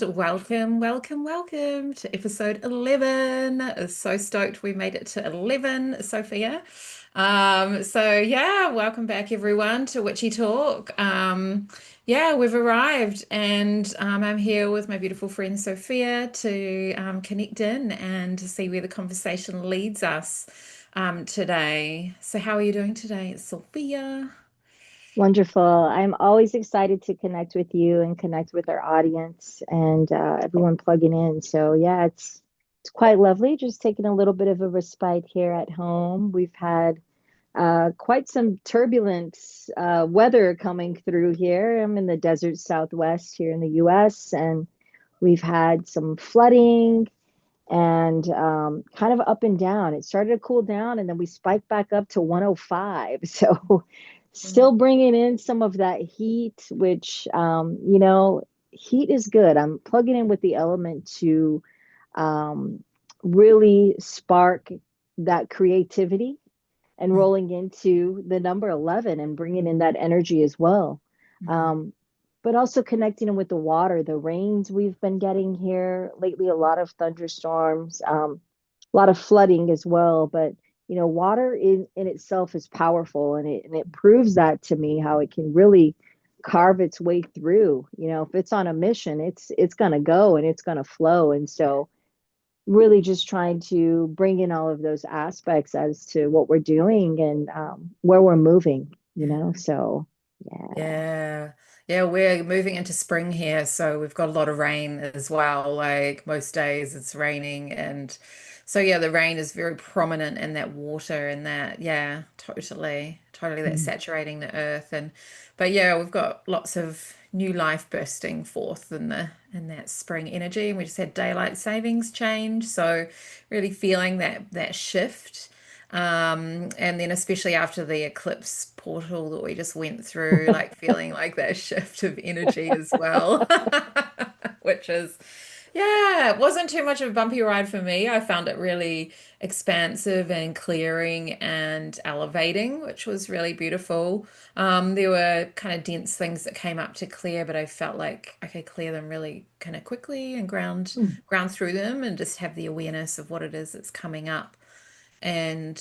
welcome to episode 11. So stoked we made it to 11, Sophia. Welcome back everyone to Witchy Talk. We've arrived and I'm here with my beautiful friend Sophia to connect in and to see where the conversation leads us today. So how are you doing today, Sophia? Wonderful. I'm always excited to connect with you and connect with our audience and everyone plugging in. So yeah, it's quite lovely. Just taking a little bit of a respite here at home. We've had quite some turbulent weather coming through here. I'm in the desert Southwest here in the U.S. and we've had some flooding and kind of up and down. It started to cool down and then we spiked back up to 105. So still bringing in some of that heat, which, heat is good. I'm plugging in with the element to um, really spark that creativity and rolling into the number 11 and bringing in that energy as well. Mhm. Um, but also connecting them with the water, the rains we've been getting here lately, a lot of thunderstorms, a lot of flooding as well. But water in itself is powerful, and it proves that to me how it can really carve its way through. If it's on a mission, it's gonna go and it's gonna flow. And so really just trying to bring in all of those aspects as to what we're doing and where we're moving, so yeah. Yeah. Yeah, we're moving into spring here, so we've got a lot of rain as well. Like most days it's raining and so yeah, the rain is very prominent in that water and that yeah, totally that's Mm. saturating the earth and but yeah, we've got lots of new life bursting forth in that spring energy and we just had daylight savings change, so really feeling that shift. And then especially after the eclipse portal that we just went through, like feeling like that shift of energy as well, which is, yeah, it wasn't too much of a bumpy ride for me. I found it really expansive and clearing and elevating, which was really beautiful. There were kind of dense things that came up to clear, but I felt like I could clear them really kind of quickly and ground through them and just have the awareness of what it is that's coming up and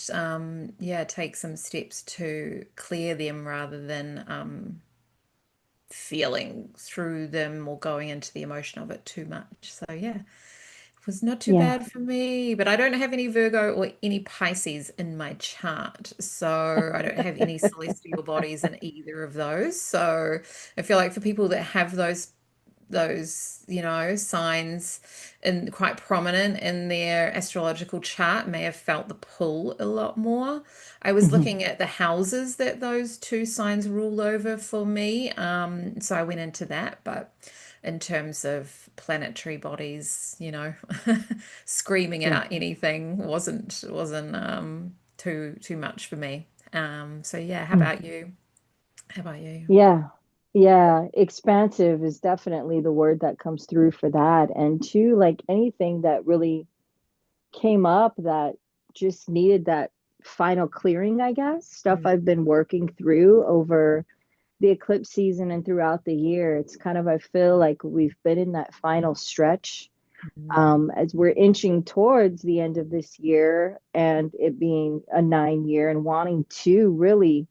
take some steps to clear them rather than feeling through them or going into the emotion of it too much. So yeah, it was not too Yeah. bad for me, but I don't have any Virgo or any Pisces in my chart. So I don't have any celestial bodies in either of those. So I feel like for people that have those, signs and quite prominent in their astrological chart may have felt the pull a lot more. I was Mhm. looking at the houses that those two signs rule over for me. So I went into that, but in terms of planetary bodies, screaming Yeah. out anything wasn't too much for me. So yeah, how Mm. about you? How about you? Yeah. Yeah. Expansive is definitely the word that comes through for that. And two, like anything that really came up that just needed that final clearing, I guess, stuff Mm, I've been working through over the eclipse season and throughout the year. It's kind of, I feel like we've been in that final stretch mm, as we're inching towards the end of this year and it being a 9 year and wanting to really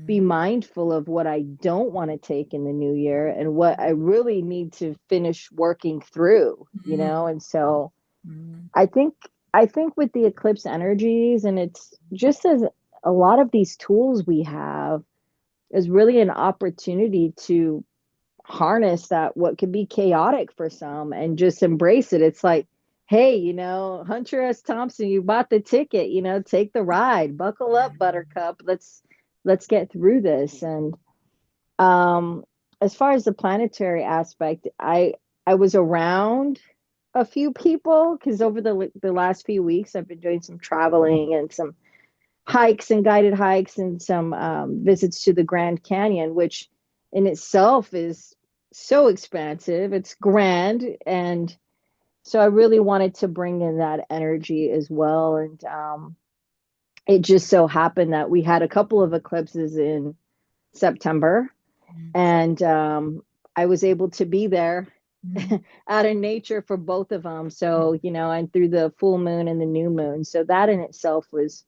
be mm, mindful of what I don't want to take in the new year and what I really need to finish working through, mm, and so mm. I think I think with the eclipse energies, and it's just as a lot of these tools we have is really an opportunity to harness that what could be chaotic for some and just embrace it. It's like, hey, Hunter S. Thompson, you bought the ticket, take the ride, buckle Yeah. up, Buttercup. Let's get through this. And um, as far as the planetary aspect, I was around a few people because over the last few weeks I've been doing some traveling and some hikes and guided hikes and some visits to the Grand Canyon, which in itself is so expansive. It's grand, and so I really wanted to bring in that energy as well. And it just so happened that we had a couple of eclipses in September, Mm, and I was able to be there Mm, out of nature for both of them. mm, So, and through the full moon and the new moon. So that in itself was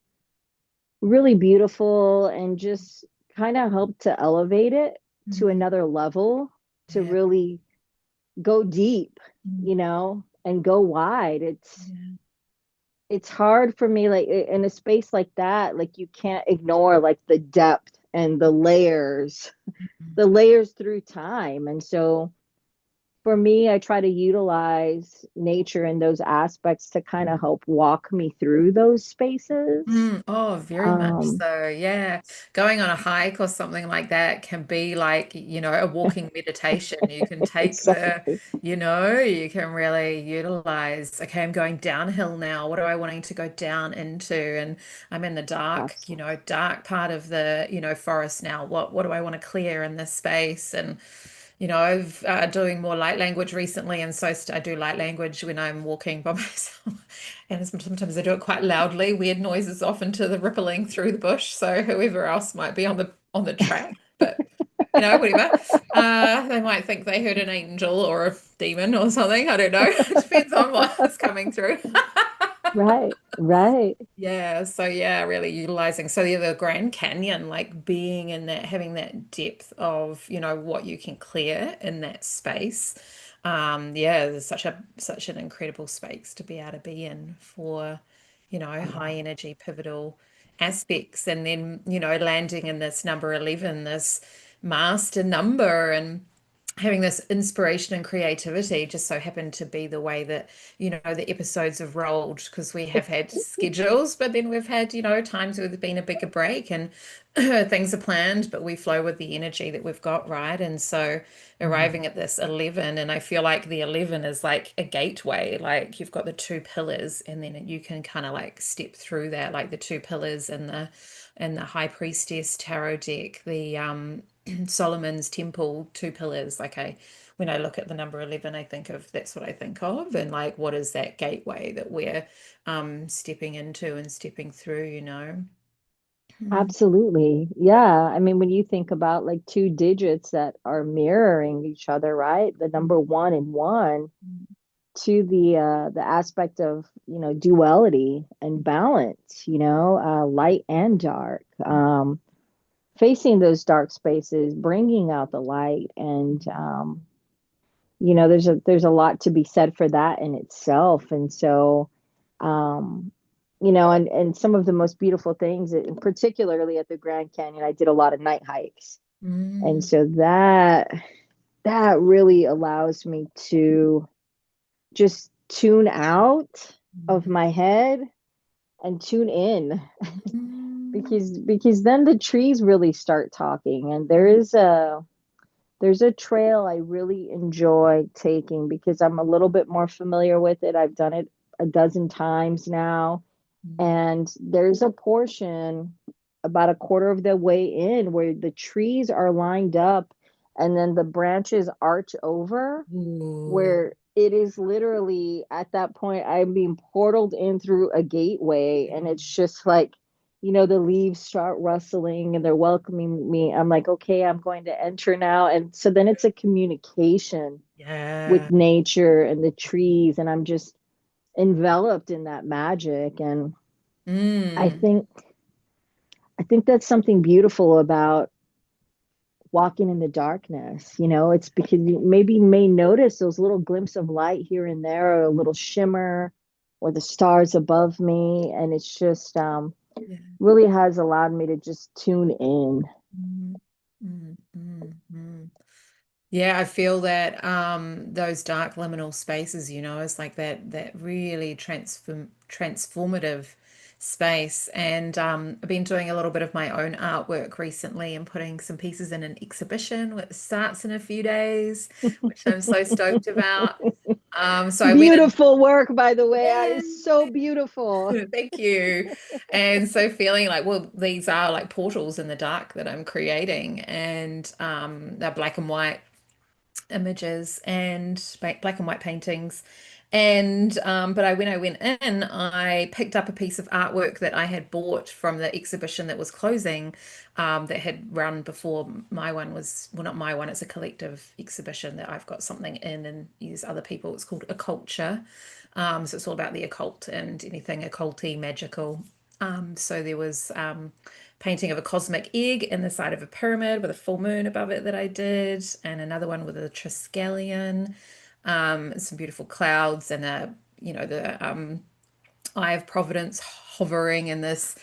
really beautiful and just kind of helped to elevate it to mm, another level, to yeah. really go deep, Mm, and go wide. yeah. It's hard for me, like in a space like that, like you can't ignore like the depth and Mm, the layers through time. And so for me, I try to utilize nature in those aspects to kind of help walk me through those spaces. oh, very much Um, so. Yeah. Going on a hike or something like that can be like, a walking meditation. You can take exactly. you can really utilize, okay, I'm going downhill now. What am I wanting to go down into? And I'm in the dark, Absolutely. dark part of the, forest now. What do I want to clear in this space? And I've doing more light language recently, and so I do light language when I'm walking by myself, and sometimes I do it quite loudly, weird noises off into the rippling through the bush, so whoever else might be on the track, but whatever. They might think they heard an angel or a demon or something. I don't know. It depends on what's coming through. Right, right. Yeah, so yeah, really utilizing. So yeah, the Grand Canyon, like being in that, having that depth of, what you can clear in that space. Yeah, there's such an incredible space to be able to be in for, high Yeah. energy pivotal aspects. And then, landing in this number 11, this master number, and having this inspiration and creativity just so happened to be the way that the episodes have rolled, because we have had schedules, but then we've had times where there's been a bigger break and things are planned, but we flow with the energy that we've got, right? And so Mhm. arriving at this 11, and I feel like the 11 is like a gateway, like you've got the two pillars, and then you can kind of like step through that, like the two pillars and the high priestess tarot deck, the Solomon's Temple, two pillars. Like when I look at the number 11, I think of that's what I think of, and like what is that gateway that we're stepping into and stepping through. Mm, Absolutely. Yeah. I mean, when you think about like two digits that are mirroring each other, right? The mm, number one and one mm, to the aspect of, duality and balance, light and dark. Facing those dark spaces, bringing out the light, and there's a lot to be said for that in itself. And so, um, and some of the most beautiful things, and particularly at the Grand Canyon, I did a lot of night hikes, and mm, so that really allows me to just tune out of mm, my head and tune in, mm, because then the trees really start talking. And there's a trail I really enjoy taking because I'm a little bit more familiar with it. I've done it a dozen times now. mm. And there's a portion about a quarter of the way in where the trees are lined up and then the branches arch over, Ooh, where it is literally at that point I'm being portaled in through a gateway, and it's just like, the leaves start rustling and they're welcoming me. I'm like, okay, I'm going to enter now. And so then it's a communication with yeah. nature and the trees, and I'm just enveloped in that magic. And I Mm, think I think that's something beautiful about walking in the darkness. It's because you maybe may notice those little glimpses of light here and there, or a little shimmer, or the stars above me. And it's just yeah. really has allowed me to just tune in. Mm, mm. Yeah, I feel that those dark liminal spaces, is like that really transformative space. And I've been doing a little bit of my own artwork recently and putting some pieces in an exhibition which starts in a few days, which I'm so stoked about. So I went and Beautiful work, by the way. That yeah, is so beautiful. thank you. And so feeling like, well, these are like portals in the dark that I'm creating, and they're black and white images and black and white paintings. And but when I went in, I picked up a piece of artwork that I had bought from the exhibition that was closing, that had run before my one was, well, not my one, it's a collective exhibition that I've got something in and use other people. It's called A Culture. So it's all about the occult and anything occulty, magical. So there was painting of a cosmic egg in the side of a pyramid with a full moon above it that I did, and another one with a Triskelion, some beautiful clouds, and the Eye of Providence hovering in this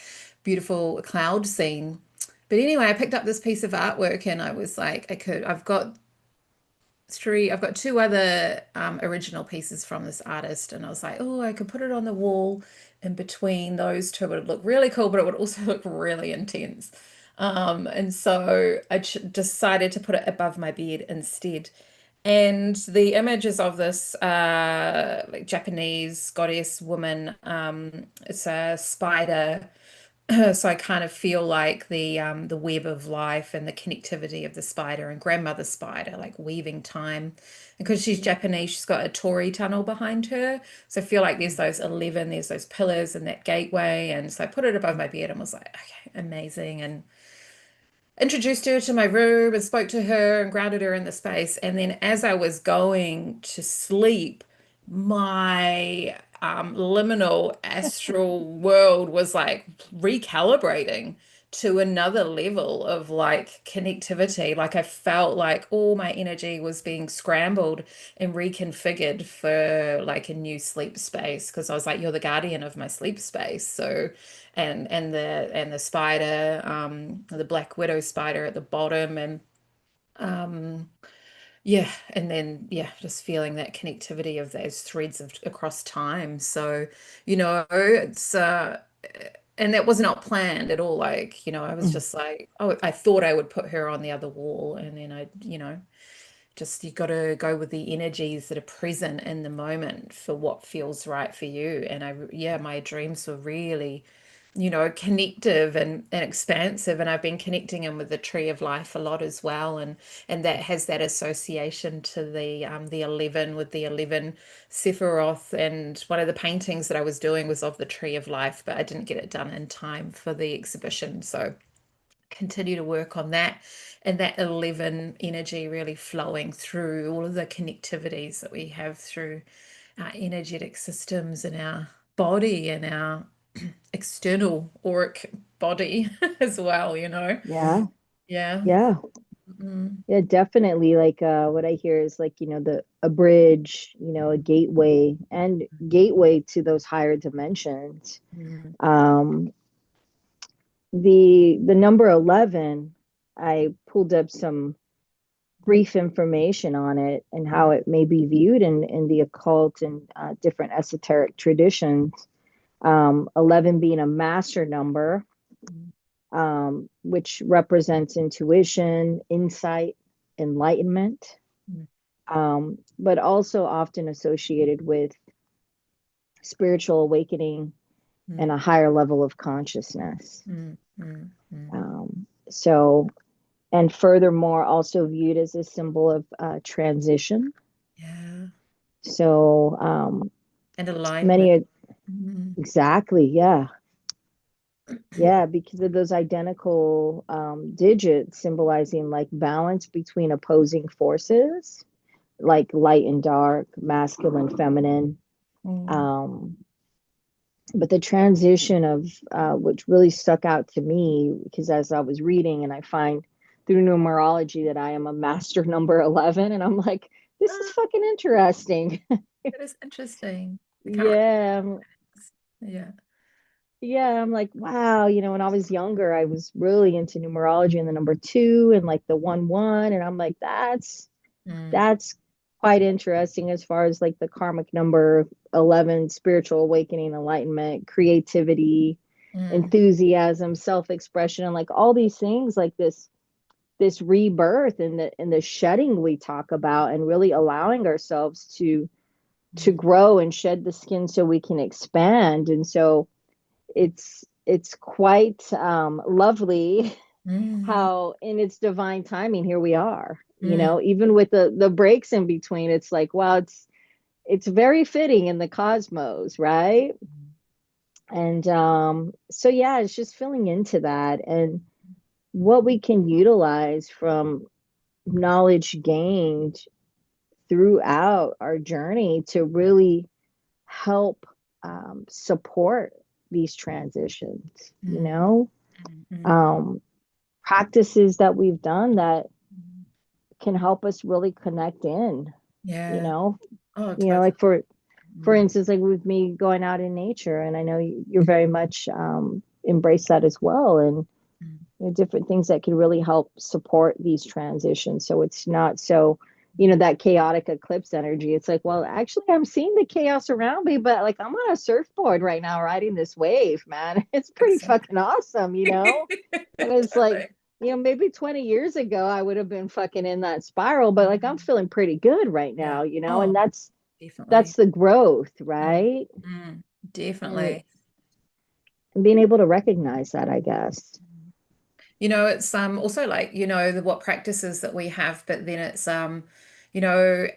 beautiful cloud scene. But anyway, I picked up this piece of artwork and I was like, I've got two other original pieces from this artist, and I was like, oh, I could put it on the wall in between those two. It would look really cool, but it would also look really intense. And so I decided to put it above my bed instead. And the images of this like Japanese goddess woman, it's a spider. So I kind of feel like the web of life and the connectivity of the spider and grandmother spider, like weaving time. And because she's Japanese, she's got a Torii tunnel behind her. So I feel like there's those pillars and that gateway. And so I put it above my bed and was like, okay, amazing. And introduced her to my room and spoke to her and grounded her in the space. And then as I was going to sleep, my liminal astral world was like recalibrating to another level of like connectivity. Like I felt like all my energy was being scrambled and reconfigured for like a new sleep space because I was like, you're the guardian of my sleep space. So and the spider, the black widow spider at the bottom, and um, yeah, and then yeah, just feeling that connectivity of those threads of across time. So, it's and that was not planned at all. Like, I was Mm. just like, oh, I thought I would put her on the other wall, and then just you got to go with the energies that are present in the moment for what feels right for you. And yeah, my dreams were really, connective and expansive. And I've been connecting in with the tree of life a lot as well. And that has that association to the 11 with the 11 Sephiroth. And one of the paintings that I was doing was of the tree of life, but I didn't get it done in time for the exhibition. So continue to work on that and that 11 energy really flowing through all of the connectivities that we have through our energetic systems and our body and our external auric body as well, Yeah, Yeah. yeah, Mm, yeah, definitely. Like what I hear is like, the a bridge, a gateway and gateway to those higher dimensions. mm, Um, the number 11, I pulled up some brief information on it and how it may be viewed in the occult and different esoteric traditions. 11 being a master number, mm, which represents intuition, insight, enlightenment, mm, but also often associated with spiritual awakening and mm, a higher level of consciousness. mm, mm, mm. So, and furthermore, also viewed as a symbol of transition. Yeah. So, And alignment. many, Mm, exactly, yeah. Yeah, because of those identical digits symbolizing like balance between opposing forces, like light and dark, masculine, feminine. mm, Um, but the transition of which really stuck out to me, because as I was reading and I find through numerology that I am a master number 11, and I'm like, this is Ah, fucking interesting. that is interesting. I can't remember. Yeah, Yeah. yeah, I'm like, wow, when I was younger, I was really into numerology and the number two and like the 1 1. And I'm like, Mm, that's quite interesting as far as like the karmic number 11, spiritual awakening, enlightenment, creativity, mm, enthusiasm, self-expression, and like all these things, like this rebirth and the shedding we talk about, and really allowing ourselves to mm, grow and shed the skin so we can expand. And so it's quite lovely mm, how in its divine timing here we are, mm, even with the breaks in between. It's like, wow, it's very fitting in the cosmos, right? And so yeah, it's just filling into that and what we can utilize from knowledge gained throughout our journey to really help support these transitions, you Mm, know, mm, mm, um, practices that we've done that can help us really connect in, you yeah. know, Oh, like totally. for Mm, instance, like with me going out in nature, and I know you're very much embrace that as well, and mm, different things that can really help support these transitions. So it's not so, that chaotic eclipse energy. It's like, well, actually, I'm seeing the chaos around me, but like I'm on a surfboard right now riding this wave, man. It's pretty exactly. fucking awesome, And it's like, Totally. maybe 20 years ago I would have been fucking in that spiral, but like I'm Mm, feeling pretty good right yeah. now, and Oh, that's definitely. the growth, Mm, right? mm, And definitely. being able to recognize that, I guess. It's also like, what practices that we have, but then it's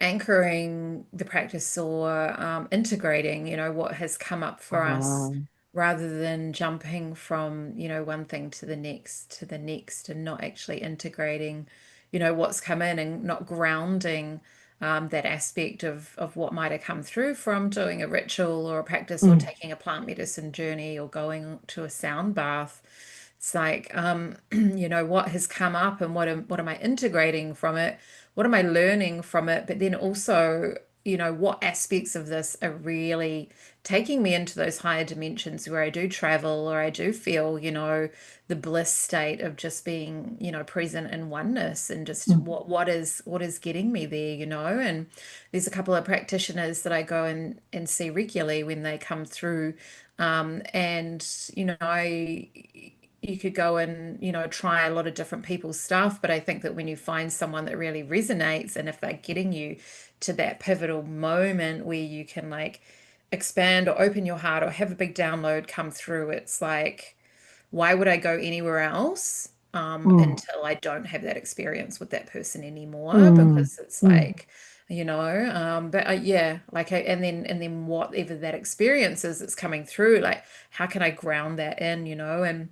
anchoring the practice or integrating, what has come up for us Um, rather than jumping from, one thing to the next and not actually integrating, what's come in and not grounding that aspect of what might have come through from doing a ritual or a practice or mm, taking a plant medicine journey or going to a sound bath. It's like, what has come up and what am I integrating from it? What am I learning from it? But then also, what aspects of this are really taking me into those higher dimensions where I do travel or I do feel, the bliss state of just being, present in oneness and just mm, what is getting me there, And there's a couple of practitioners that I go and see regularly when they come through. And you could go and try a lot of different people's stuff, but I think that when you find someone that really resonates and if they're getting you to that pivotal moment where you can like expand or open your heart or have a big download come through, it's like, why would I go anywhere else mm, until I don't have that experience with that person anymore? mm, Because it's mm, like, but yeah, like, and then whatever that experience is that's coming through, like, how can I ground that in, and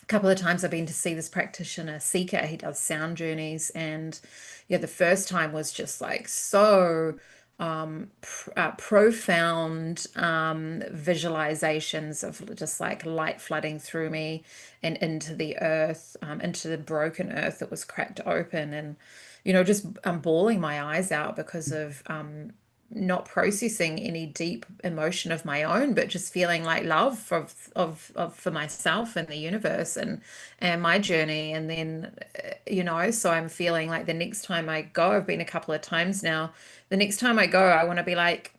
couple of times I've been to see this practitioner, Seeker. He does sound journeys, and yeah, the first time was just like so profound visualizations of just like light flooding through me and into the earth, into the broken earth that was cracked open, and just bawling my eyes out because of not processing any deep emotion of my own, but just feeling like love of for myself and the universe and my journey. And then, so I'm feeling like the next time I go, I've been a couple of times now. The next time I go, I want to be like,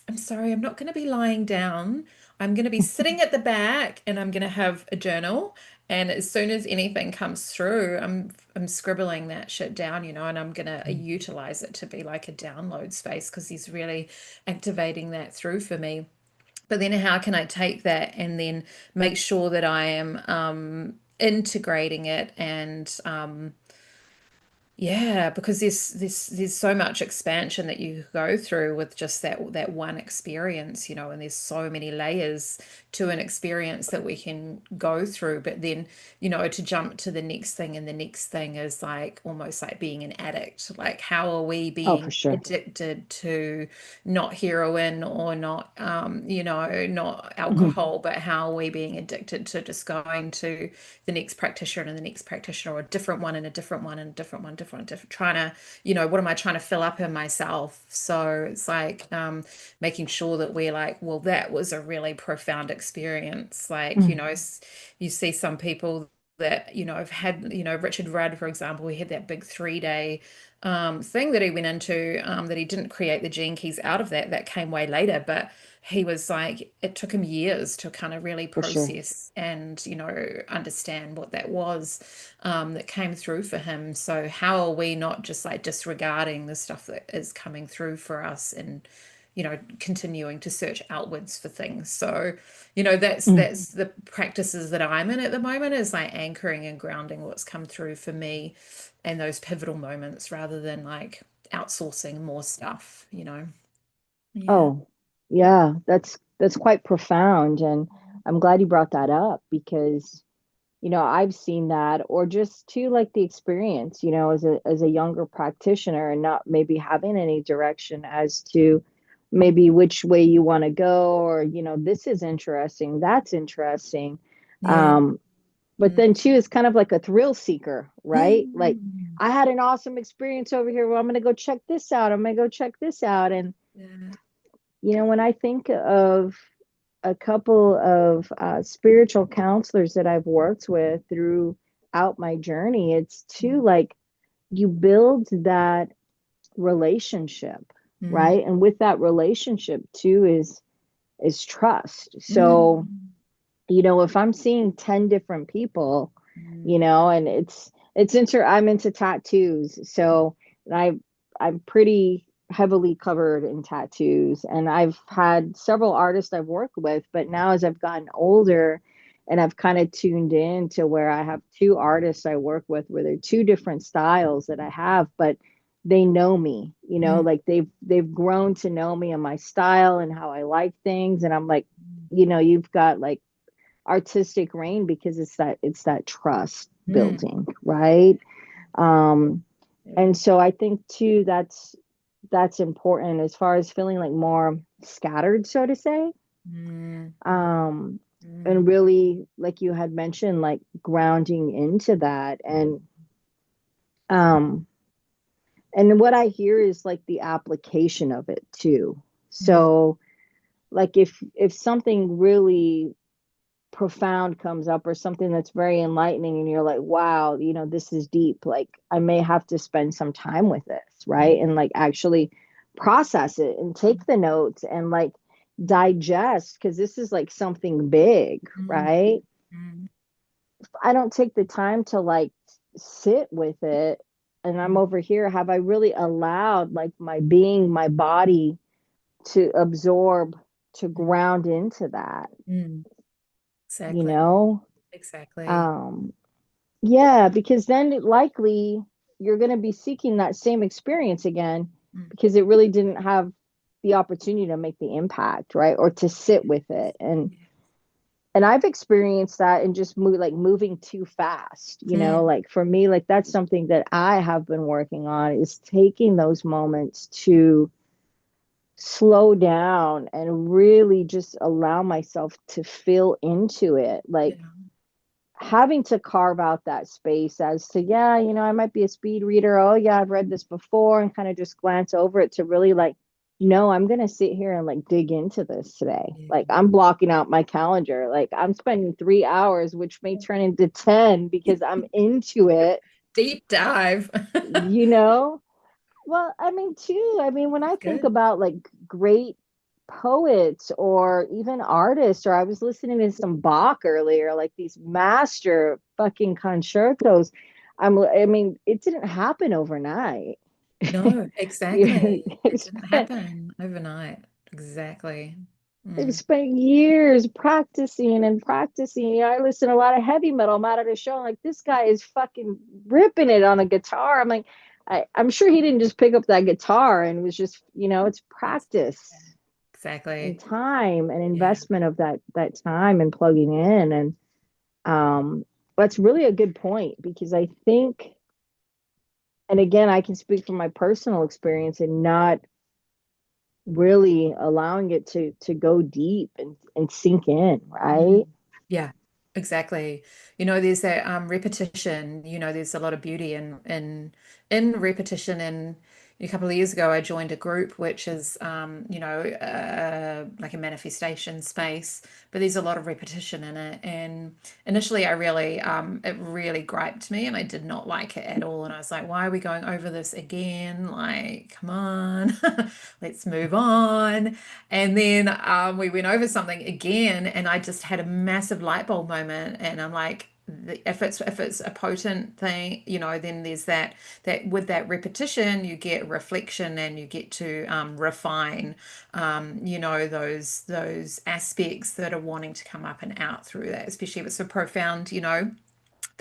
I'm sorry, I'm not going to be lying down. I'm going to be sitting at the back and I'm going to have a journal. And as soon as anything comes through, I'm scribbling that shit down, and I'm going to utilize it to be like a download space because he's really activating that through for me. But then how can I take that and then make sure that I am integrating it and yeah, because there's so much expansion that you go through with just that one experience, and there's so many layers to an experience that we can go through. But then, to jump to the next thing and the next thing is like almost like being an addict. Like how are we oh, for being sure. addicted to not heroin or not not Mhm, alcohol, but how are we being addicted to just going to the next practitioner and the next practitioner or a different one and a different one and a different one, different, trying to, what am I trying to fill up in myself? So it's like making sure that we're like, well, that was a really profound experience. Like, mm, you see some people that, have had, Richard Rudd, for example, he had that big 3 day thing that he went into, that he didn't create the gene keys out of that came way later, but he was like, it took him years to kind of really for sure. process and, understand what that was that came through for him. So, how are we not just like disregarding the stuff that is coming through for us and, continuing to search outwards for things? So, that's Mm, that's the practices that I'm in at the moment is like anchoring and grounding what's come through for me and those pivotal moments rather than like outsourcing more stuff. Yeah. Oh, yeah, that's quite profound, and I'm glad you brought that up because I've seen that, or just too, like the experience, as a younger practitioner and not maybe having any direction as to maybe which way you want to go, or this is interesting, that's interesting. Yeah. Um, but Mm. then too is kind of like a thrill seeker, right? Like Mm. I had an awesome experience over here. Well, I'm gonna go check this out. I'm gonna go check this out. And Yeah. when I think of a couple of spiritual counselors that I've worked with throughout my journey, it's too like you build that relationship, Mm. right? And with that relationship too is trust. So, Mm. if I'm seeing 10 different people, Mm. and I'm into tattoos. So I I'm pretty heavily covered in tattoos, and I've had several artists I've worked with, but now as I've gotten older and I've kind of tuned in to where I have two artists I work with where they're two different styles that I have, but they know me, Mm. like they've grown to know me and my style and how I like things. And I'm like, you've got like artistic reign because it's that trust Mm. building, right? um Yeah. and so I think too that's important as far as feeling like more scattered, so to say. Mm. um and Mm. really, like you had mentioned, like grounding into that. Um and what I hear is like the application of it too. Mm. So like if something really profound comes up, or something that's very enlightening, and you're like, wow, this is deep, like I may have to spend some time with this, Mm. right? And like actually process it and take the notes and like digest, because this is like something big, Mm. right? Mm. If I don't take the time to like sit with it, and I'm Mm. over here, have I really allowed like my being, my body, to absorb, to ground into that, Mm. you Exactly. know Exactly. um Yeah, because then likely you're going to be seeking that same experience again, Mm. because it really didn't have the opportunity to make the impact, right? Or to sit with it. And Yeah. I've experienced that, and just moving too fast, Mm. like for me, like that's something that I have been working on, is taking those moments to slow down and really just allow myself to feel into it. Like Yeah. having to carve out that space as to, yeah, I might be a speed reader, oh yeah, I've read this before, and kind of just glance over it, to really like, no, I'm going to sit here and like dig into this today. Yeah. Like I'm blocking out my calendar, like I'm spending 3 hours, which may turn into 10, because I'm into it, Deep dive. you know well, I mean, too, I mean, when I It's think good. about like great poets or even artists, or I was listening to some Bach earlier, like these master fucking concertos. I mean, it didn't happen overnight. No, Yeah, exactly. It didn't happen overnight. Exactly. They've Mm. spent years practicing and practicing. I listen to a lot of heavy metal. I'm out at a show, I'm like, this guy is fucking ripping it on a guitar. I'm like, I'm sure he didn't just pick up that guitar and was just, it's It's practice yeah, and exactly. time and Yeah. investment of that time and plugging in. And um, that's really a good point, because I think, and again, I can speak from my personal experience and not really allowing it to go deep and sink in, right? Mm. Yeah, exactly. There's that repetition, there's a lot of beauty in repetition. And a couple of years ago I joined a group which is like a manifestation space, but there's a lot of repetition in it. And initially I really it really griped me and I did not like it at all. And I was like, why are we going over this again? Like, come on, let's move on. And then we went over something again, and I just had a massive light bulb moment. And I'm like, if it's a potent thing, then there's that with that repetition, you get reflection and you get to refine, those aspects that are wanting to come up and out through that, especially if it's so profound,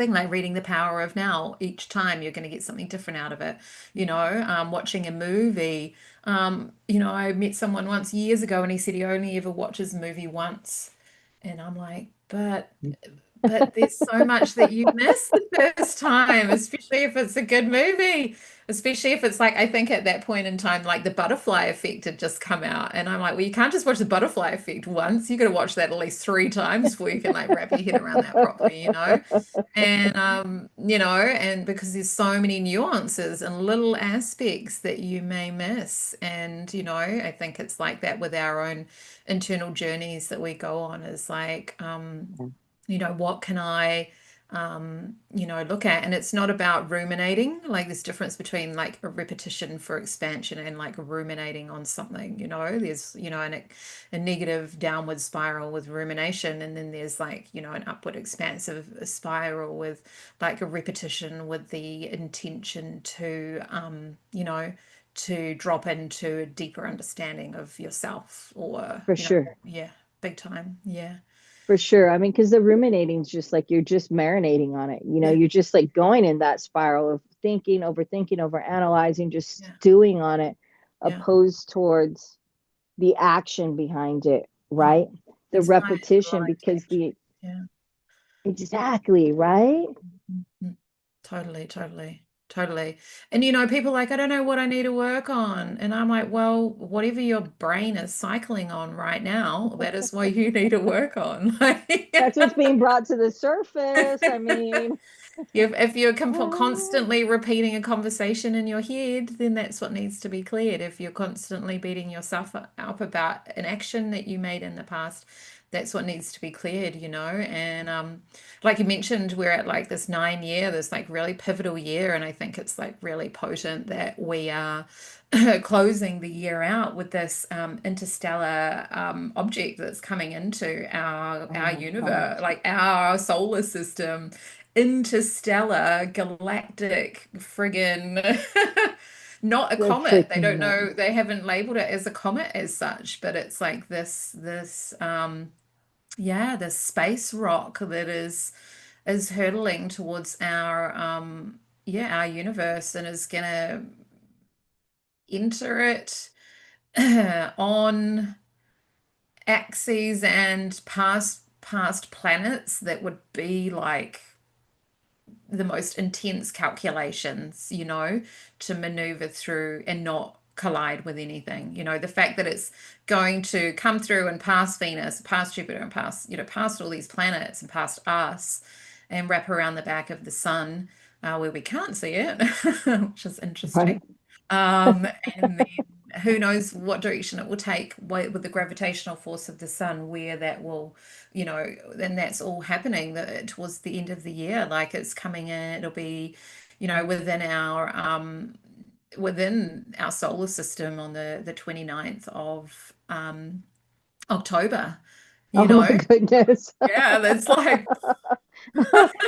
thing like reading The Power of Now. Each time you're going to get something different out of it. Watching a movie. I met someone once years ago and he said he only ever watches a movie once. And I'm like, but there's so much that you miss the first time, especially if it's a good movie, especially if it's like, I think at that point in time, like the butterfly effect had just come out. And I'm like, well, you can't just watch the butterfly effect once. You got to watch that at least three times before you can like wrap your head around that properly. And because there's so many nuances and little aspects that you may miss. And, I think it's like that with our own internal journeys that we go on is like, what can I, look at? And it's not about ruminating. Like there's difference between like a repetition for expansion and like ruminating on something. There's, a negative downward spiral with rumination. And then there's like, an upward expansive spiral with like a repetition with the intention to drop into a deeper understanding of yourself or, For sure. yeah, big time. Yeah. For sure. I mean, because the ruminating is just like you're just marinating on it. Yeah. You're just like going in that spiral of thinking, over analyzing, just Yeah. stewing on it, Yeah. opposed towards the action behind it, Oh, right? The it's high repetition, drive because action. the Yeah. exactly, right? Mhm. Totally, totally, totally. And people like, I don't know what I need to work on. And I'm like, well, whatever your brain is cycling on right now, that is what you need to work on. That's what's being brought to the surface. I mean, If you're oh, constantly repeating a conversation in your head, then that's what needs to be cleared. If you're constantly beating yourself up about an action that you made in the past, that's what needs to be cleared. And like you mentioned, we're at like this 9 year, this like really pivotal year, and I think it's like really potent that we are closing the year out with this interstellar object that's coming into oh our my universe, gosh. like our solar system, interstellar galactic friggin' not a The comet. They freaking don't net. know, they haven't labeled it as a comet as such, but it's like this space rock that is hurtling towards our universe and is gonna enter it on axes and past planets that would be like the most intense calculations, to maneuver through and not collide with anything. The fact that it's going to come through and pass Venus, past Jupiter, and past all these planets and past us and wrap around the back of the sun, where we can't see it, which is interesting. Right? Um, and then who knows what direction it will take with the gravitational force of the sun, where that will, then that's all happening towards the end of the year. Like it's coming in, it'll be, within our solar system on the 29th of October, you Oh my know. goodness. Yeah, that's like,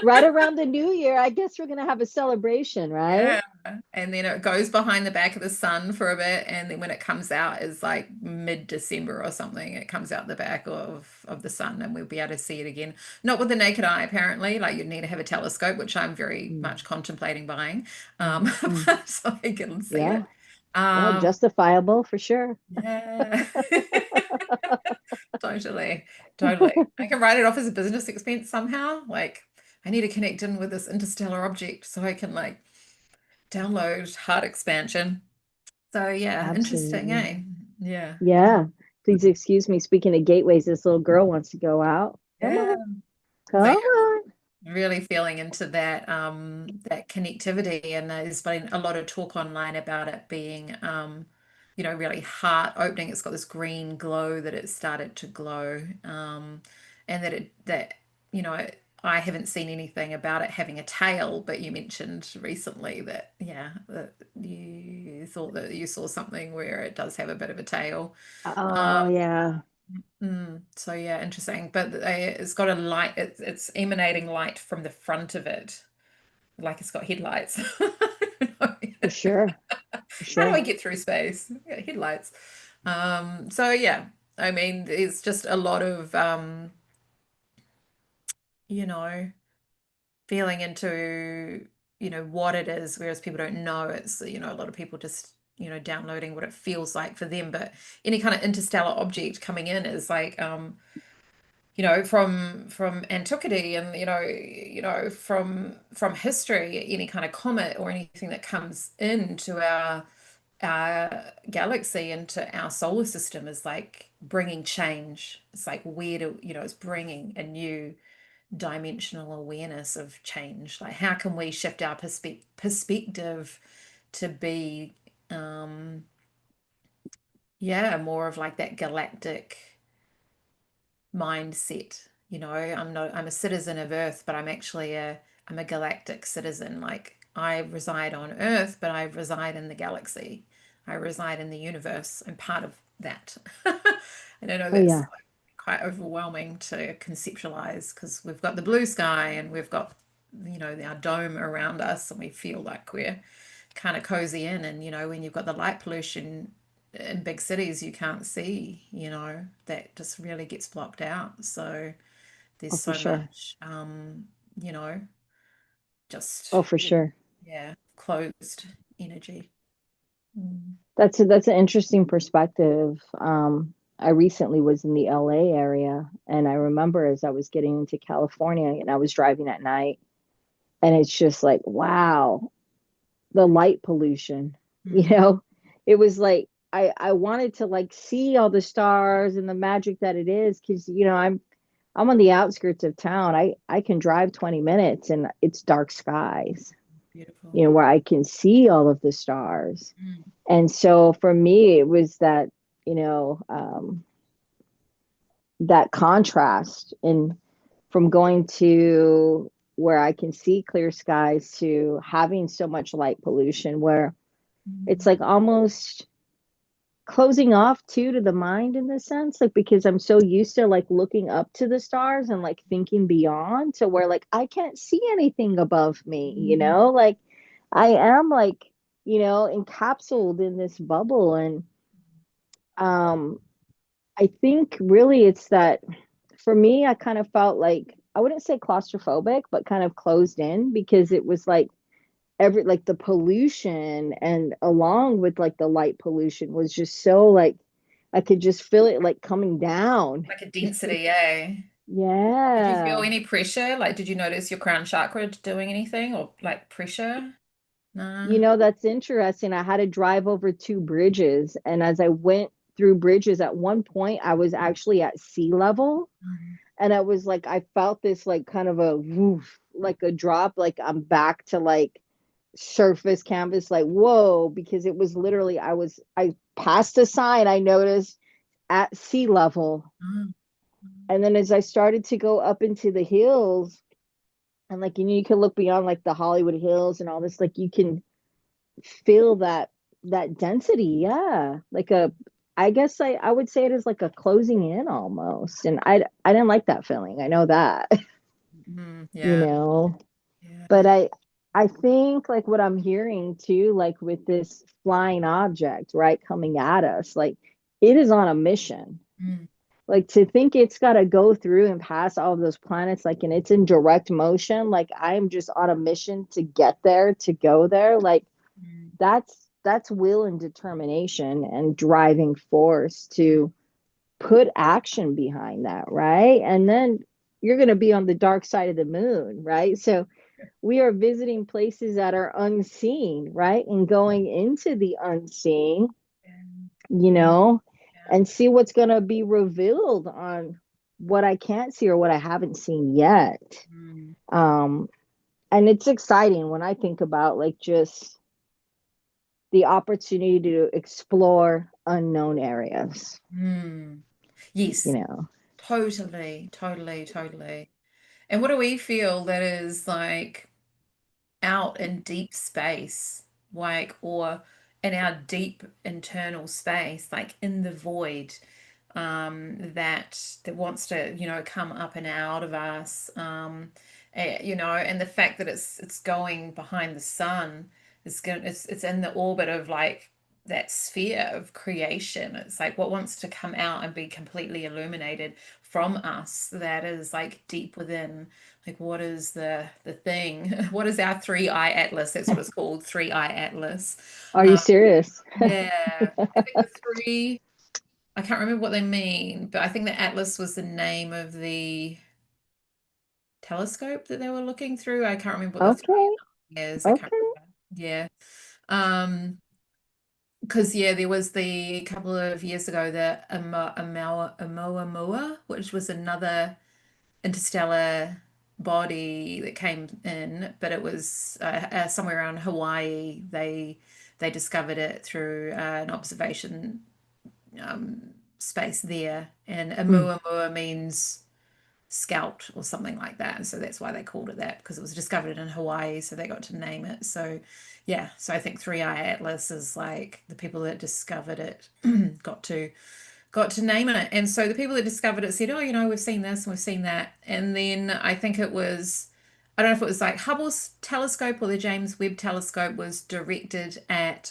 Right around the new year, I guess we're gonna have a celebration, right? yeah. And then it goes behind the back of the sun for a bit, and then when it comes out is like mid-December or something. It comes out the back of the sun, and we'll be able to see it again. Not with the naked eye, apparently. Like you'd need to have a telescope, which I'm very Mm, much contemplating buying, mm, mm. so I can see Yeah, it. yeah, Um, justifiable for sure. yeah. Totally, totally. I can write it off as a business expense somehow. Like I need to connect in with this interstellar object so I can like download heart expansion. So yeah, interesting, Absolutely. eh? Yeah. Yeah. Please excuse me. Speaking of gateways, this little girl wants to go out. Come Yeah. on, So come yeah, on. really feeling into that connectivity, and there's been a lot of talk online about it being really heart opening. It's got this green glow that it started to glow. And that you know I haven't seen anything about it having a tail, but you mentioned recently that, yeah, that you thought that you saw something where it does have a bit of a tail. Oh, Um, yeah. so yeah, interesting. But it's got a light. It's emanating light from the front of it, like it's got headlights. For sure. For How do I sure. get through space? Yeah, headlights. So yeah, I mean, it's just a lot of you know, feeling into, what it is, whereas people don't know. It's, a lot of people just, downloading what it feels like for them. But any kind of interstellar object coming in is like, from antiquity, and from history, any kind of comet or anything that comes into our galaxy, into our solar system, is like bringing change. It's like where to, it's bringing a new dimensional awareness of change. Like, how can we shift our perspective to be, yeah, more of like that galactic mindset. I'm a citizen of Earth, but I'm a galactic citizen. Like, I reside on Earth, but I reside in the galaxy. I reside in the universe. I'm part of that. I don't know, Oh that's yeah, like quite overwhelming to conceptualize, because we've got the blue sky and we've got, our dome around us, and we feel like we're kind of cozy in. And when you've got the light pollution in big cities, you can't see, that just really gets blocked out. So there's oh for so sure. much, you know just, Oh for sure. yeah, closed energy. Mm. That's an interesting perspective. I recently was in the LA area, and I remember as I was getting into California and I was driving at night, and it's just like, wow, the light pollution. You Mm. know, it was like I wanted to like see all the stars and the magic that it is, because I'm on the outskirts of town. I can drive 20 minutes and it's dark skies, Beautiful. where I can see all of the stars. Mm. And so for me, it was that, you know, um, that contrast in from going to where I can see clear skies to having so much light pollution, where it's Mm. like almost closing off too to the mind in this sense, like because I'm so used to like looking up to the stars and like thinking beyond to where like I can't see anything above me, Mm. like I am like, encapsulated in this bubble. And um I think really it's that for me, I kind of felt like I wouldn't say claustrophobic, but kind of closed in, because it was like every like the pollution and along with like the light pollution was just so like I could just feel it like coming down. Like a density, eh? Did you feel Yeah. any pressure? Like, did you notice your crown chakra doing anything, or like pressure? Nah. That's interesting. I had to drive over two bridges, and as I went through bridges, at one point I was actually at sea level, Mm. and I was like I felt this like kind of a woof, like a drop, like I'm back to like surface canvas, like whoa, because it was literally I passed a sign I noticed at sea level. Mm. And then as I started to go up into the hills, and like you can look beyond like the Hollywood Hills and all this, like you can feel that density. Yeah. Like a I guess I would say it is like a closing in almost. And I didn't like that feeling. I know that, Mm. you Yeah. know. But Yeah. I think like what I'm hearing too, like with this flying object, right, coming at us, like it is on a mission. Mm. Like to think it's got to go through and pass all of those planets, like, and it's in direct motion, like I'm just on a mission to get there, to go there, like Mm. that's will and determination and driving force to put action behind that, right? And then you're going to be on the dark side of the moon, right? So we are visiting places that are unseen, right? And going into the unseen, Yeah. you know, Yeah. and see what's going to be revealed on what I can't see or what I haven't seen yet. Mm. Um, and it's exciting when I think about like just the opportunity to explore unknown areas, Mm. you Yes, know. totally, totally, totally. And what do we feel that is like out in deep space, like, or in our deep internal space, like in the void, that wants to, come up and out of us, and the fact that it's going behind the sun, it's in the orbit of like that sphere of creation. It's like what wants to come out and be completely illuminated from us, that is like deep within. Like what is the thing? What is our three-eye atlas? That's what it's called, three-eye atlas. Are you Um, serious? yeah, I think the three, I can't remember what they mean, but I think the atlas was the name of the telescope that they were looking through. I can't remember what the three Okay. is. I can't Okay. remember. Yeah. Um, because yeah, there was the couple of years ago the Oumuamua, which was another interstellar body that came in, but it was somewhere around Hawaii. They discovered it through an observation space there, and Mm. Oumuamua means scout or something like that. And so that's why they called it that, because it was discovered in Hawaii, so they got to name it. So yeah, so I think Three Eye Atlas is like the people that discovered it got to name it. And so the people that discovered it said, oh, we've seen this and we've seen that. And then I think it was, I don't know if it was like Hubble's telescope or the James Webb telescope was directed at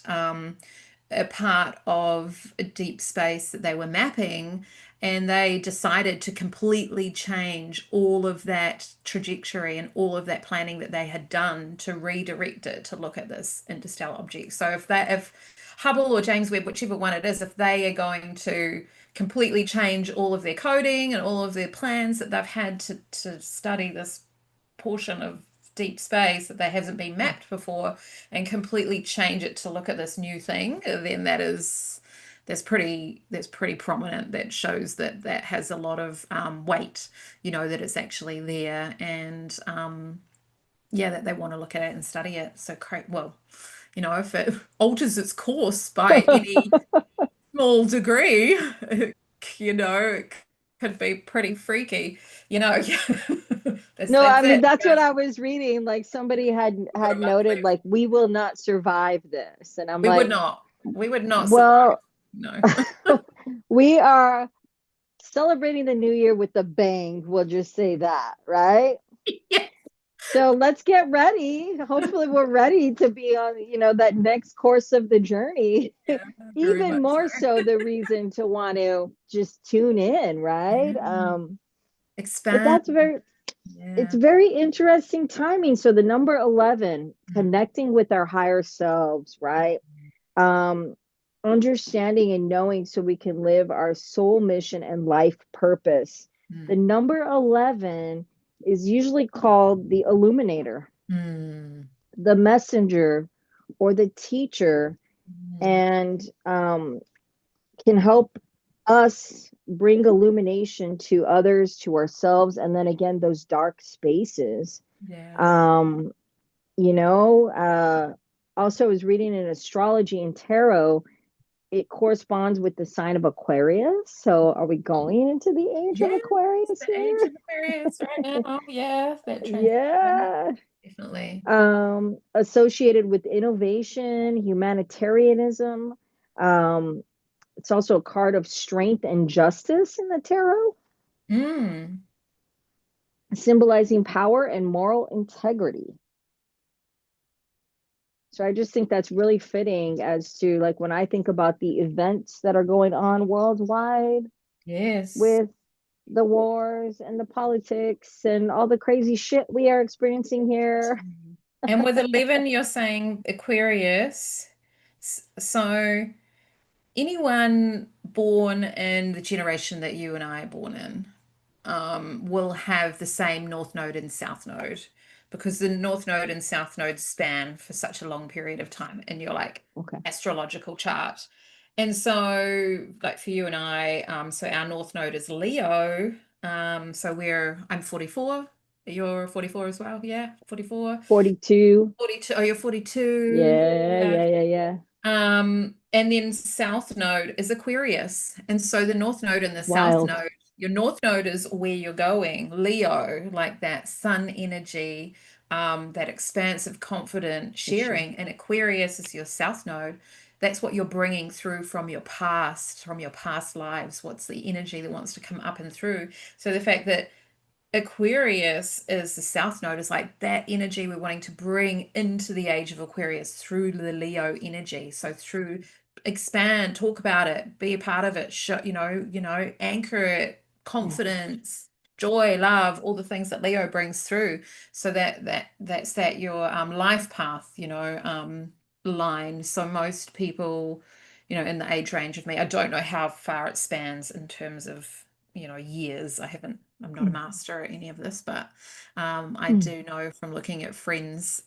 a part of a deep space that they were mapping, and they decided to completely change all of that trajectory and all of that planning that they had done to redirect it to look at this interstellar object. So if Hubble or James Webb, whichever one it is, if they are going to completely change all of their coding and all of their plans that they've had to study this portion of deep space that they hasn't been mapped before, and completely change it to look at this new thing, then that's pretty prominent. That shows that that has a lot of weight, that it's actually there, and yeah, that they want to look at it and study it. So well, if it alters its course by any small degree, it could be pretty freaky. You know, No, I that's mean it. that's what I was reading. Like somebody Got a had monthly. noted, like, we will not survive this. And I'm We would like, not. We would not survive. well, No. we are celebrating the new year with a bang. We'll just say that, right? Yeah, So let's get ready. Hopefully we're ready to be on, that next course of the journey. very Even much so. more so the reason to want to just tune in, right? Yeah. But Expand. that's very it's Yeah. very interesting timing. So the number 11, Mm, connecting with our higher selves, right? Um, understanding and knowing so we can live our soul mission and life purpose. The mm, number 11 is usually called the illuminator, mm, the messenger, or the teacher, mm. and can help us bring illumination to others, to ourselves, and then again, those dark spaces. Yeah. Um, you know, also, I was reading in astrology and tarot, it corresponds with the sign of Aquarius. So, are we going into the age of Yeah. It's Aquarius the age here? of Aquarius right now. Oh, yeah. That transition. Yeah. Definitely. Associated with innovation, humanitarianism. Um, it's also a card of strength and justice in the tarot, Mm. symbolizing power and moral integrity. So I just think that's really fitting as to, like, when I think about the events that are going on worldwide Yes. with the wars and the politics and all the crazy shit we are experiencing here. And with 11, you're saying Aquarius. So anyone born in the generation that you and I are born in will have the same North Node and South Node, because the North Node and South Node span for such a long period of time in your like Okay. astrological chart. And so, like for you and I, so our North Node is Leo. So I'm 44. You're 44 as well, yeah? 44. 42. 42. Oh, you're 42. Yeah, Yeah. yeah, yeah, yeah. And then South Node is Aquarius. And so the North Node and the South Wild. Node, your North Node is where you're going, Leo, like that sun energy, that expansive, confident For sure. sharing. And Aquarius is your South Node. That's what you're bringing through from your past lives. What's the energy that wants to come up and through? So the fact that Aquarius is the South Node, is like that energy we're wanting to bring into the age of Aquarius through the Leo energy. So through expand, talk about it, be a part of it, show, anchor it, Yeah. confidence, joy, love, all the things that Leo brings through. So that's that your life path, line. So most people, in the age range of me, I don't know how far it spans in terms of, years. I'm not a Mm. master at any of this, but I Mm. do know from looking at friends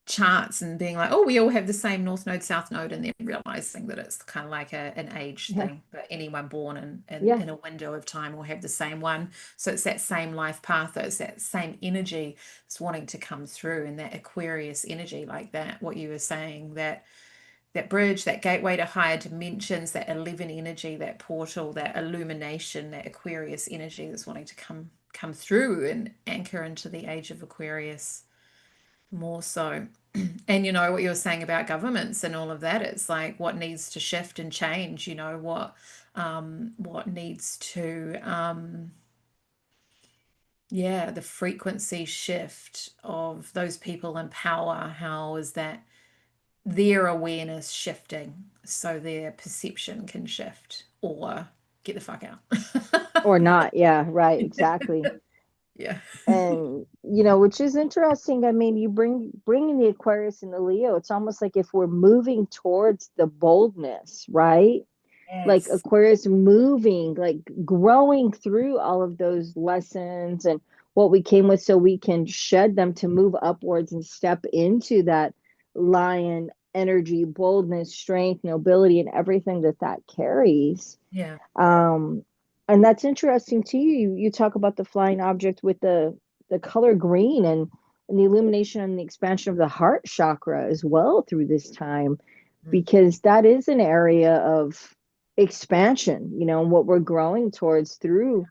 charts and being like, oh, we all have the same North Node, South Node, and then realizing that it's kind of like an age Yeah. thing, that anyone born Yeah. in a window of time will have the same one. So it's that same life path, it's that same energy that's wanting to come through, and that Aquarius energy, like that, what you were saying, that bridge, that gateway to higher dimensions, that 11 energy, that portal, that illumination, that Aquarius energy that's wanting to come through and anchor into the age of Aquarius more so. And what you were saying about governments and all of that, it's like what needs to shift and change, what needs to yeah, the frequency shift of those people in power. How is that their awareness shifting so their perception can shift or get the fuck out? Or not. Yeah, right, exactly. Yeah. And which is interesting. I mean, you bringing the Aquarius and the Leo, it's almost like if we're moving towards the boldness, right? Like Yes. Aquarius moving, like growing through all of those lessons and what we came with, so we can shed them to move upwards and step into that lion energy, boldness, strength, nobility, and everything that that carries. Yeah. um and that's interesting to you. You talk about the flying object with the color green, and the illumination and the expansion of the heart chakra as well through this time, Mm. because that is an area of expansion, and what we're growing towards through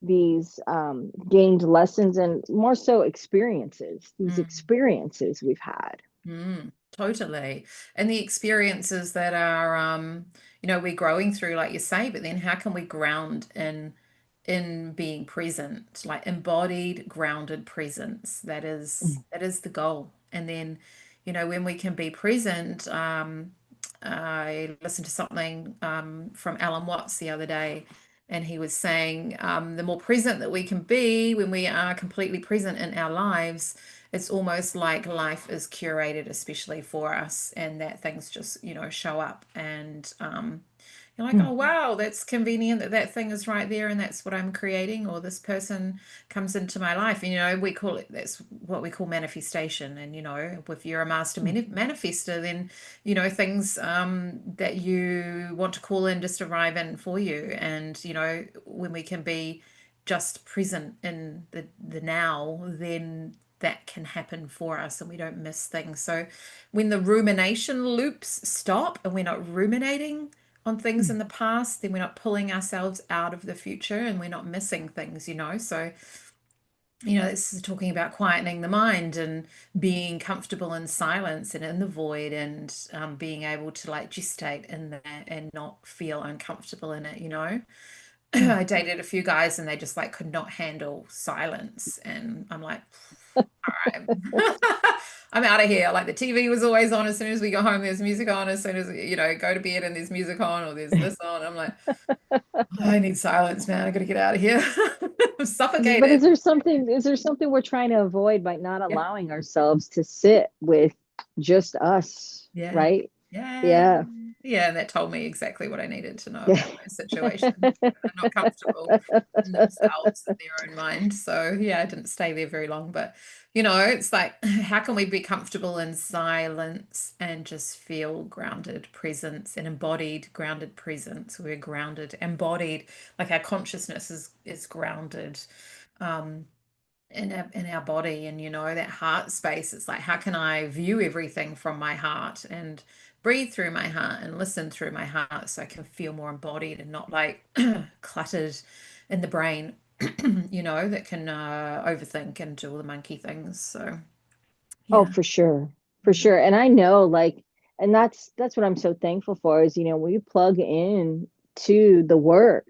these gained lessons, and more so experiences, these Mm. experiences we've had. Totally. And the experiences that are we're growing through, like you say, but then how can we ground in being present, like embodied, grounded presence? That is the goal. And then, when we can be present, I listened to something from Alan Watts the other day, and he was saying the more present that we can be when we are completely present in our lives, it's almost like life is curated especially for us, and that things just show up, and you're like, Mm. oh wow, that's convenient that that thing is right there and that's what I'm creating, or this person comes into my life. And we call it, that's what we call manifestation. And if you're a master Mm. manifester, then things that you want to call in just arrive in for you. And when we can be just present in the now, then that can happen for us and we don't miss things. So when the rumination loops stop and we're not ruminating on things in Mm. the past, then we're not pulling ourselves out of the future and we're not missing things. So, this is talking about quietening the mind and being comfortable in silence and in the void, and being able to like gestate in there and not feel uncomfortable in it. Mm. I dated a few guys and they just like could not handle silence. And I'm like, all right, I'm out of here. Like the TV was always on. As soon as we go home, there's music on. As soon as, go to bed and there's music on or there's this on. I'm like, "Oh, I need silence, man. I got to get out of here. I'm But suffocated." is there something we're trying to avoid by not Yeah. allowing ourselves to sit with just us, Yeah. right? Yeah. Yeah. Yeah. And that told me exactly what I needed to know Yeah. about my situation. They're not comfortable in themselves and their own mind. So, yeah, I didn't stay there very long. But, it's like, how can we be comfortable in silence and just feel grounded presence and embodied grounded presence? We're grounded, embodied, like our consciousness is grounded. Um, in our body, and that heart space, it's like how can I view everything from my heart and breathe through my heart and listen through my heart so I can feel more embodied and not like cluttered in the brain, that can overthink and do all the monkey things. So Oh, yeah. for sure. For Mm. sure. And I know, like, and that's what I'm so thankful for is, we plug in to the work,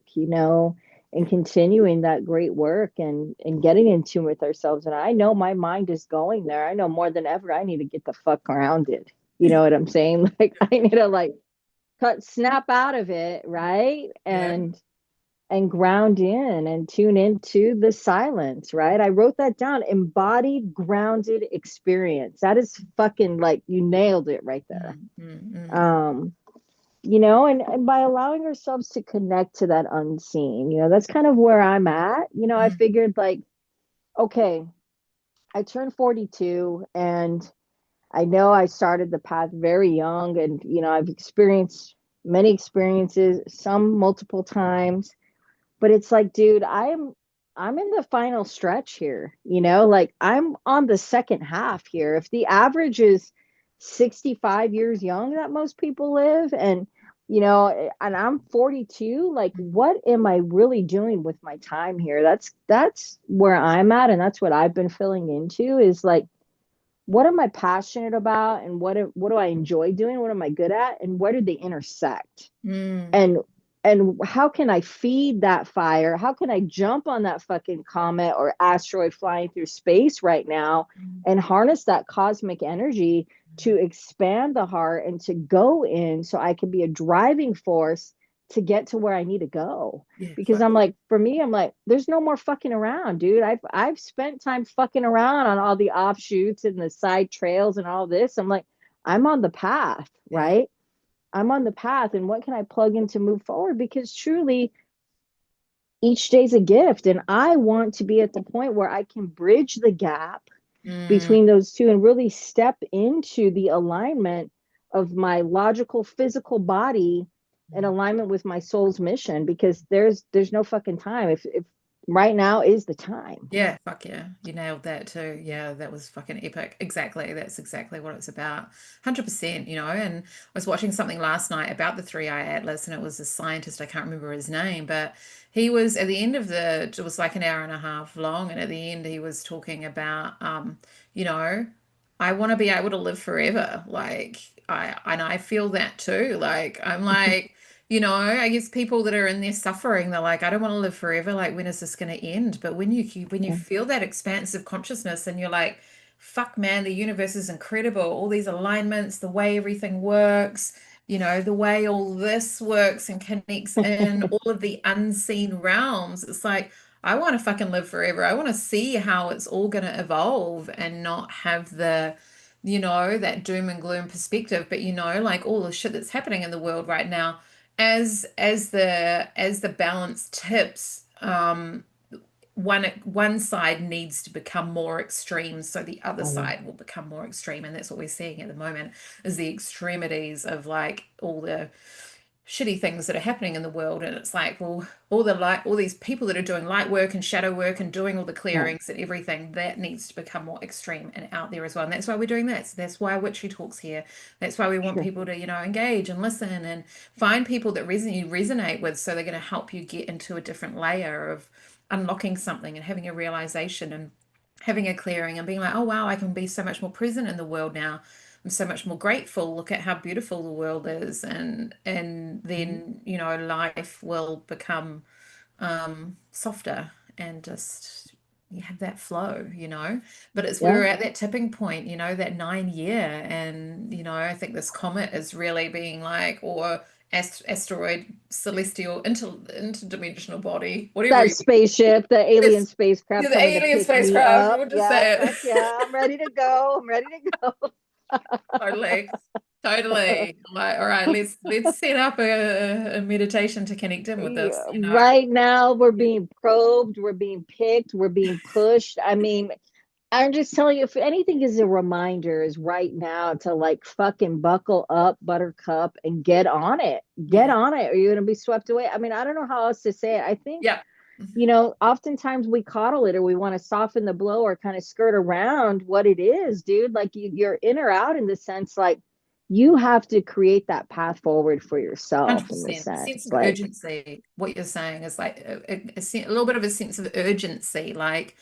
and continuing that great work and getting in tune with ourselves. And I know my mind is going there. I know more than ever I need to get the fuck grounded. You know what I'm saying? Like I need to like snap out of it, right? Yeah. And ground in and tune into the silence, right? I wrote that down. Embodied, grounded experience. That is fucking like you nailed it right there. Mm, mm, mm, Um, and by allowing ourselves to connect to that unseen, that's kind of where I'm at. I mm, figured like, okay, I turned 42 and I know I started the path very young and I've experienced many experiences, some multiple times, but it's like, dude, I'm in the final stretch here, like I'm on the second half here. If the average is 65 years young that most people live, and I'm 42, like what am I really doing with my time here? That's where I'm at, and that's what I've been filling into is like, what am I passionate about, and what do I enjoy doing? What am I good at, and where do they intersect? mm, And how can I feed that fire? How can I jump on that fucking comet or asteroid flying through space right now mm, and harness that cosmic energy to expand the heart and to go in so I can be a driving force to get to where I need to go? yeah, Because fuck I'm yeah. like, for me, I'm like, there's no more fucking around, dude. I've spent time fucking around on all the offshoots and the side trails and all this. I'm like, I'm on the path, Yeah. right? I'm on the path, and what can I plug in to move forward? Because truly, each day's a gift, and I want to be at the point where I can bridge the gap Mm, between those two and really step into the alignment of my logical physical body in mm. alignment with my soul's mission, because there's no fucking time. If right now is the time. Yeah, fuck yeah. You nailed that too. Yeah, that was fucking epic. Exactly. That's exactly what it's about. 100%, and I was watching something last night about the three-eye atlas, and it was a scientist, I can't remember his name, but he was at the end of it was like an hour and a half long, and at the end he was talking about you know, I want to be able to live forever. Like I feel that too. Like I'm like I guess people that are in there suffering, they're like, I don't want to live forever. Like, when is this going to end? But when you Yeah. feel that expansive consciousness and you're like, fuck, man, the universe is incredible. All these alignments, the way everything works, the way all this works and connects in all of the unseen realms. It's like, I want to fucking live forever. I want to see how it's all going to evolve and not have that doom and gloom perspective. But like all the shit that's happening in the world right now as the balance tips, one side needs to become more extreme, so the other Oh yeah. side will become more extreme, and that's what we're seeing at the moment is the extremities of like all the shitty things that are happening in the world. And it's like, well, all these people that are doing light work and shadow work and doing all the Yeah. clearings and everything, that needs to become more extreme and out there as well. And that's why we're doing this. That's why Witchy Talk's here. That's why we want Sure. people to, engage and listen and find people that resonate with, so they're going to help you get into a different layer of unlocking something and having a realization and having a clearing and being like, oh wow, I can be so much more present in the world now. I'm so much more grateful. Look at how beautiful the world is, and Mhm. then life will become softer and just you have that flow. But it's Yeah. we're at that tipping point, that 9 year, and I think this comet is really being like, or asteroid, celestial, interdimensional body, whatever That you spaceship, the alien this spacecraft the coming to alien pick me spacecraft, up. we'll just Yeah, say fuck it. yeah. I'm ready to go. I'm ready to go. Totally. Totally. Like, all right, let's set up a meditation to connect in with this, Yeah, right now, we're Yeah. being probed, we're being picked, we're being pushed. I mean, I'm just telling you, if anything is a reminder, is right now to like fucking buckle up, buttercup, and get on it. Get Yeah. on it, or you're going to be swept away. I mean, I don't know how else to say it. I think, Yeah. oftentimes we coddle it or we want to soften the blow or kind of skirt around what it is, dude. Like you're in or out in the sense, like you have to create that path forward for yourself in the 100%. Sense sense. of Like, urgency. What you're saying is like a little bit of a sense of urgency. Like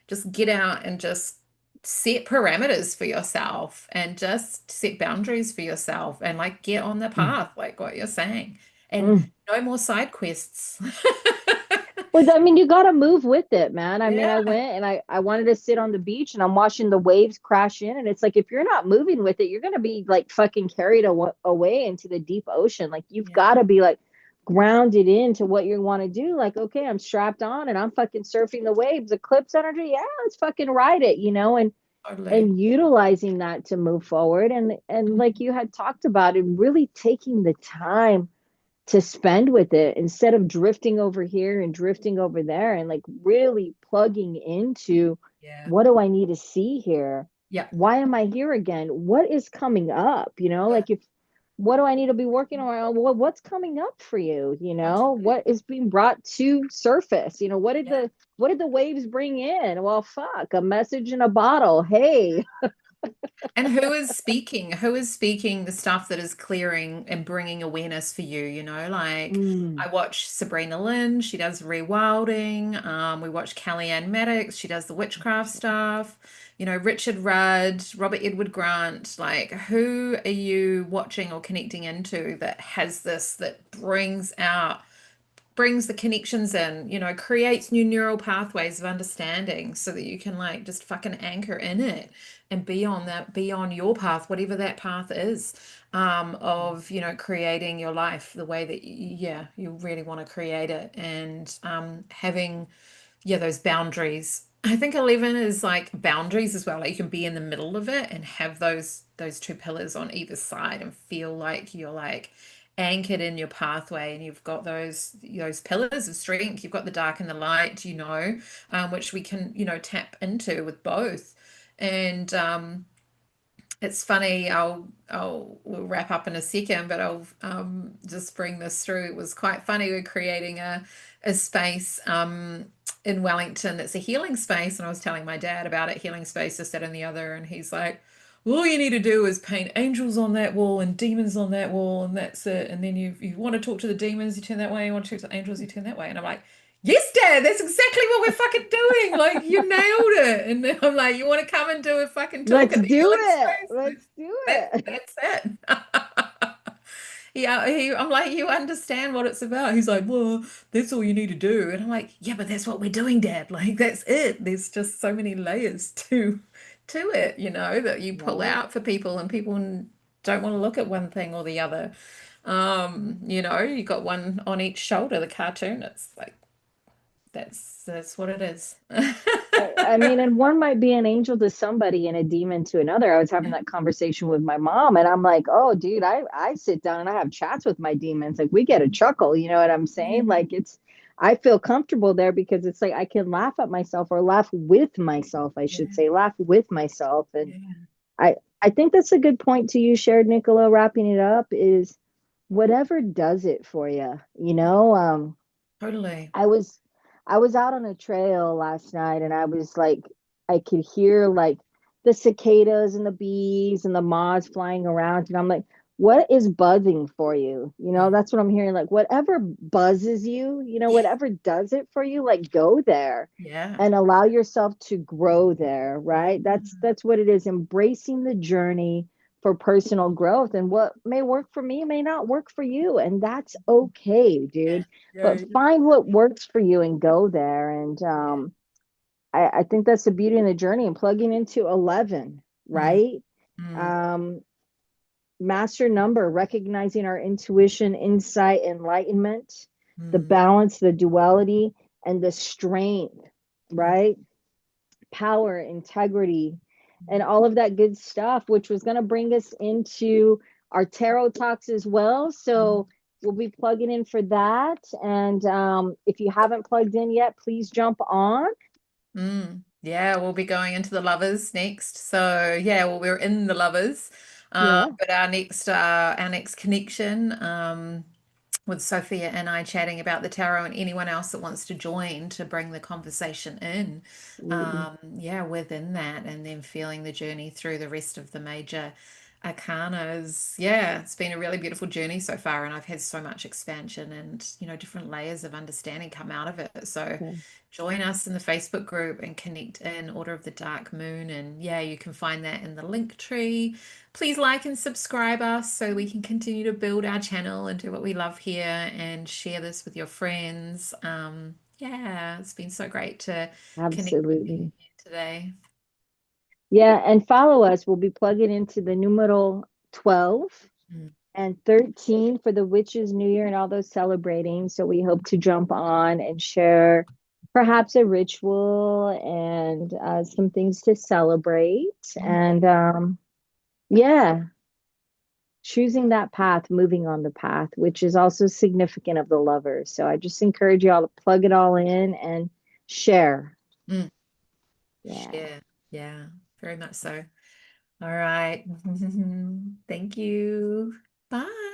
just get out and just set parameters for yourself and just set boundaries for yourself and like get on the mm, path, like what you're saying. And mm. no more side quests. Well, I mean, you got to move with it, man. I mean, I Yeah, went and I wanted to sit on the beach and I'm watching the waves crash in. And it's like, if you're not moving with it, you're going to be like fucking carried away into the deep ocean. Like, you've yeah, got to be like grounded into what you want to do. Like, okay, I'm strapped on and I'm fucking surfing the waves, eclipse energy. Yeah, let's fucking ride it, totally. and utilizing that to move forward. And like you had talked about it, really taking the time to spend with it instead of drifting over here and drifting over there, and like really plugging into, Yeah, what do I need to see here? yeah, Why am I here again? What is coming up? yeah, Like, if what do I need to be working on? What's coming up for you? totally. What is being brought to surface? Yeah. What did the waves bring in? Well, fuck, a message in a bottle. Hey. And who is speaking? Who is speaking the stuff that is clearing and bringing awareness for you? Like Mm, I watch Sabrina Lynn, she does rewilding. We watch Kellyanne Maddox, she does the witchcraft stuff. Richard Rudd, Robert Edward Grant. Like, who are you watching or connecting into that has this, that brings the connections in, creates new neural pathways of understanding so that you can like just fucking anchor in it and be on your path, whatever that path is, of, creating your life the way that, yeah, you really want to create it and having, yeah, those boundaries. I think 11 is like boundaries as well. Like you can be in the middle of it and have those two pillars on either side and feel like you're like anchored in your pathway and you've got those pillars of strength. You've got the dark and the light, which we can, tap into with both. And it's funny, we'll wrap up in a second, but I'll just bring this through. It was quite funny. We're creating a space in Wellington that's a healing space, and I was telling my dad about it, healing space, this, that, and the other, and he's like, well, all you need to do is paint angels on that wall and demons on that wall, and that's it. And then you want to talk to the demons, you turn that way. You want to talk to the angels, you turn that way. And I'm like, yes, Dad, that's exactly what we're fucking doing. Like, you nailed it. And then I'm like, you want to come and do a fucking talk let's at the do healing it. space? Let's do That, it. that's it. Yeah, I'm like, you understand what it's about. He's like, well, that's all you need to do. And I'm like, yeah, but that's what we're doing, Dad. Like, that's it. There's just so many layers to it, that you pull Right. out for people, and people don't want to look at one thing or the other. You got one on each shoulder, the cartoon. It's like that's what it is. I mean, and one might be an angel to somebody and a demon to another. I was having that conversation with my mom, and I'm like, oh, dude, I sit down and I have chats with my demons. Like, we get a chuckle, you know what I'm saying? Yeah, Like, I feel comfortable there because it's like I can laugh at myself, or laugh with myself, I should yeah, say, laugh with myself. And yeah, I think that's a good point to you shared, Nicola, wrapping it up is whatever does it for you, totally. I was I was out on a trail last night and I was like, I could hear like the cicadas and the bees and the moths flying around, and I'm like, what is buzzing for you? Yeah, That's what I'm hearing. Like, whatever buzzes you, yeah, whatever does it for you, like, go there yeah, and allow yourself to grow there, yeah, right? That's what it is. Embracing the journey for personal growth, and what may work for me may not work for you, and that's okay, yeah, dude. But yeah, find what works for you and go there. And yeah. I think that's the beauty in the journey, and plugging into 11, Mm, right? mm, um Master number, recognizing our intuition, insight, enlightenment, the mm, balance, the duality, and the strength, mm, right? Power, integrity, and all of that good stuff, which was going to bring us into our tarot talks as well. mm. So we'll be plugging in for that. And if you haven't plugged in yet, please jump on. Yeah, we'll be going into the lovers next. So yeah, well, we're in the lovers. Yeah. But our next connection, with Sophia and I chatting about the tarot, and anyone else that wants to join to bring the conversation in. Absolutely. Yeah, within that, and then feeling the journey through the rest of the major arcanas. Yeah, it's been a really beautiful journey so far, and I've had so much expansion and, different layers of understanding come out of it. So Okay. join us in the Facebook group and connect in Order of the Dark Moon. And yeah, you can find that in the link tree. Please like and subscribe us so we can continue to build our channel and do what we love here and share this with your friends. Yeah, it's been so great to connect with you Absolutely. today. Yeah, and follow us. We'll be plugging into the numeral 12 Mm. and 13 for the Witches' New Year and all those celebrating. So we hope to jump on and share perhaps a ritual and some things to celebrate. Mm. And yeah, choosing that path, moving on the path, which is also significant of the lovers. So I just encourage you all to plug it all in and share. Mm. Yeah. Yeah, yeah, very much so. All right. Thank you. Bye.